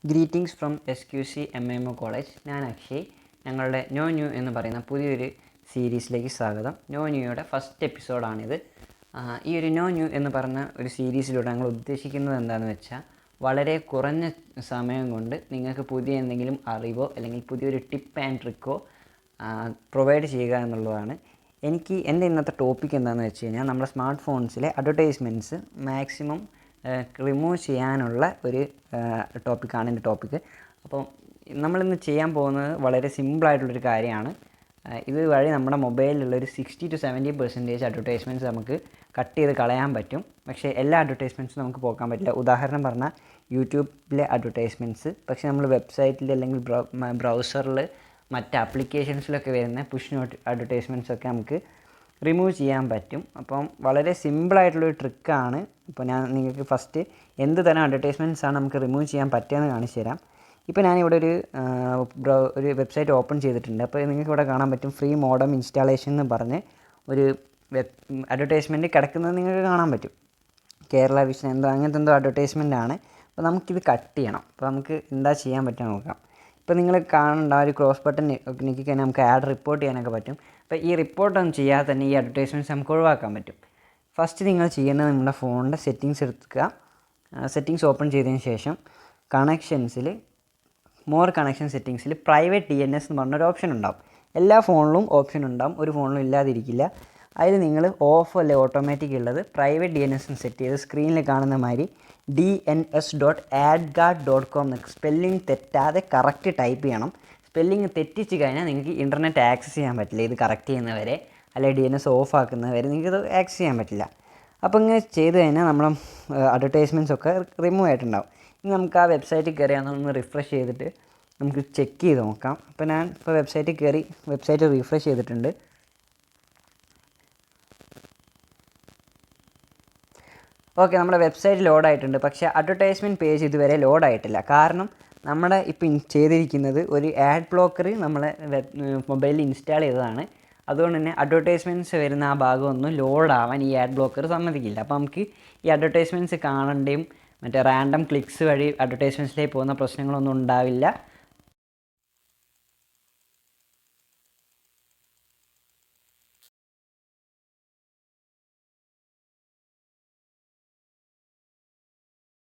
Greetings from SQC MMO college. ഞാൻ അക്ഷയ്. ഞങ്ങളുടെ no new എന്ന് പറയുന്ന പുതിയൊരു സീരീസിലേക്ക് സ്വാഗതം. നോ ന്യൂയുടെ ഫസ്റ്റ് എപ്പിസോഡാണിത്. ഈ ഒരു നോ ന്യൂ എന്ന് പറഞ്ഞ ഒരു സീരീസിലൂടെ ഞങ്ങൾ ഉദ്ദേശിക്കുന്നത് എന്താണെന്ന് വെച്ചാൽ, വളരെ കുറഞ്ഞ സമയം കൊണ്ട് നിങ്ങൾക്ക് പുതിയ എന്തെങ്കിലും അറിവോ അല്ലെങ്കിൽ പുതിയൊരു ടിപ്പ് ആൻഡ് ട്രിക്കോ പ്രൊവൈഡ് ചെയ്യുക എന്നുള്ളതാണ്. എൻ്റെ ഇന്നത്തെ ടോപ്പിക് എന്താണെന്ന് വെച്ച് കഴിഞ്ഞാൽ, നമ്മുടെ സ്മാർട്ട് ഫോൺസിലെ അഡ്വർടൈസ്മെൻറ്റ്സ് മാക്സിമം റിമൂവ് ചെയ്യാനുള്ള ഒരു ടോപ്പിക്കാണ് എൻ്റെ ടോപ്പിക്ക്. അപ്പം നമ്മളിന്ന് ചെയ്യാൻ പോകുന്നത് വളരെ സിമ്പിളായിട്ടുള്ളൊരു കാര്യമാണ്. ഇത് വഴി നമ്മുടെ മൊബൈലിലുള്ളൊരു 60-70% അഡ്വർടൈസ്മെൻറ്റ്സ് നമുക്ക് കട്ട് ചെയ്ത് കളയാൻ പറ്റും. പക്ഷേ എല്ലാ അഡ്വർടൈസ്മെൻറ്റ്സും നമുക്ക് പോക്കാൻ പറ്റില്ല. ഉദാഹരണം പറഞ്ഞാൽ യൂട്യൂബിലെ അഡ്വർടൈസ്മെൻറ്റ്സ്, പക്ഷേ നമ്മൾ വെബ്സൈറ്റിൽ അല്ലെങ്കിൽ ബ്രൗസറിൽ മറ്റ് ആപ്ലിക്കേഷൻസിലൊക്കെ വരുന്ന പുഷ് അഡ്വർടൈസ്മെൻറ്റ്സ് ഒക്കെ നമുക്ക് റിമൂവ് ചെയ്യാൻ പറ്റും. അപ്പം വളരെ സിമ്പിളായിട്ടുള്ളൊരു ട്രിക്കാണ്. ഇപ്പോൾ ഞാൻ നിങ്ങൾക്ക് ഫസ്റ്റ് എന്ത് തരം അഡ്വർടൈസ്മെൻറ്റ്സ് ആണ് നമുക്ക് റിമൂവ് ചെയ്യാൻ പറ്റുമെന്ന് കാണിച്ചു തരാം. ഇപ്പോൾ ഞാനിവിടെ ഒരു വെബ്സൈറ്റ് ഓപ്പൺ ചെയ്തിട്ടുണ്ട്. അപ്പോൾ നിങ്ങൾക്ക് ഇവിടെ കാണാൻ പറ്റും ഫ്രീ മോഡം ഇൻസ്റ്റാളേഷൻ എന്ന് പറഞ്ഞ് ഒരു അഡ്വർടൈസ്മെൻറ്റ് കിടക്കുന്നത് നിങ്ങൾക്ക് കാണാൻ പറ്റും. കേരള വിഷൻ അങ്ങനത്തെ എന്തോ അഡ്വർടൈസ്മെൻ്റ് ആണ്. അപ്പോൾ നമുക്കിത് കട്ട് ചെയ്യണം. അപ്പോൾ നമുക്ക് എന്താ ചെയ്യാൻ പറ്റുക നോക്കാം. ഇപ്പോൾ നിങ്ങൾ കാണേണ്ട ഒരു ക്രോസ് ബട്ടൺ ഞെക്കി കഴിഞ്ഞാൽ നമുക്ക് ആഡ് റിപ്പോർട്ട് ചെയ്യാനൊക്കെ പറ്റും. അപ്പോൾ ഈ റിപ്പോർട്ടൊന്നും ചെയ്യാതെ തന്നെ ഈ അഡ്വർടൈസ്മെൻറ്റ്സ് നമുക്ക് ഒഴിവാക്കാൻ പറ്റും. ഫസ്റ്റ് നിങ്ങൾ ചെയ്യേണ്ടത് നിങ്ങളുടെ ഫോണിൻ്റെ സെറ്റിങ്സ് എടുക്കുക. സെറ്റിങ്സ് ഓപ്പൺ ചെയ്തതിന് ശേഷം കണക്ഷൻസിൽ മോർ കണക്ഷൻ സെറ്റിങ്സിൽ പ്രൈവറ്റ് DNS എന്ന് പറഞ്ഞൊരു ഓപ്ഷൻ ഉണ്ടാവും. എല്ലാ ഫോണിലും ഓപ്ഷൻ ഉണ്ടാവും, ഒരു ഫോണിലും ഇല്ലാതിരിക്കില്ല. അതിൽ നിങ്ങൾ ഓഫ് അല്ലെ ഓട്ടോമാറ്റിക് ഉള്ളത് പ്രൈവറ്റ് DNS സെറ്റ് ചെയ്ത് സ്ക്രീനിൽ കാണുന്ന മാതിരി dns.adguard.com എന്നൊക്കെ സ്പെല്ലിംഗ് തെറ്റാതെ കറക്റ്റ് ടൈപ്പ് ചെയ്യണം. സ്പെല്ലിംഗ് തെറ്റിച്ച് കഴിഞ്ഞാൽ നിങ്ങൾക്ക് ഇൻ്റർനെറ്റ് ആക്സസ് ചെയ്യാൻ പറ്റില്ല. ഇത് കറക്റ്റ് ചെയ്യുന്നവരെ അല്ലെങ്കിൽ DNS ഓഫ് ആക്കുന്നവരെ നിങ്ങൾക്കിത് ആക്സസ് ചെയ്യാൻ പറ്റില്ല. അപ്പോൾ ഇങ്ങനെ ചെയ്ത് കഴിഞ്ഞാൽ നമ്മുടെ അഡ്വർടൈസ്മെൻറ്റ്സ് ഒക്കെ റിമൂവ് ആയിട്ടുണ്ടാവും. ഇനി നമുക്ക് ആ വെബ്സൈറ്റിൽ കയറി അതൊന്ന് റിഫ്രഷ് ചെയ്തിട്ട് നമുക്ക് ചെക്ക് ചെയ്ത് നോക്കാം. അപ്പോൾ ഞാൻ ഇപ്പോൾ വെബ്സൈറ്റിൽ കയറി വെബ്സൈറ്റ് റിഫ്രഷ് ചെയ്തിട്ടുണ്ട്. ഓക്കെ, നമ്മുടെ വെബ്സൈറ്റ് ലോഡായിട്ടുണ്ട്. പക്ഷേ അഡ്വർടൈസ്മെൻറ്റ് പേജ് ഇതുവരെ ലോഡായിട്ടില്ല. കാരണം നമ്മുടെ ഇപ്പം ചെയ്തിരിക്കുന്നത് ഒരു ആഡ് ബ്ലോക്കർ നമ്മളെ മൊബൈലിൽ ഇൻസ്റ്റാൾ ചെയ്തതാണ്. അതുകൊണ്ട് തന്നെ അഡ്വർടൈസ്മെൻറ്റ്സ് വരുന്ന ആ ഭാഗമൊന്നും ലോഡാവാൻ ഈ ആഡ് ബ്ലോക്കർ സമ്മതിക്കില്ല. അപ്പോൾ നമുക്ക് ഈ അഡ്വർടൈസ്മെൻറ്റ്സ് കാണേണ്ടയും മറ്റേ റാൻഡം ക്ലിക്സ് വഴി അഡ്വർടൈസ്മെൻറ്റ്സിലേക്ക് പോകുന്ന പ്രശ്നങ്ങളൊന്നും ഉണ്ടാവില്ല.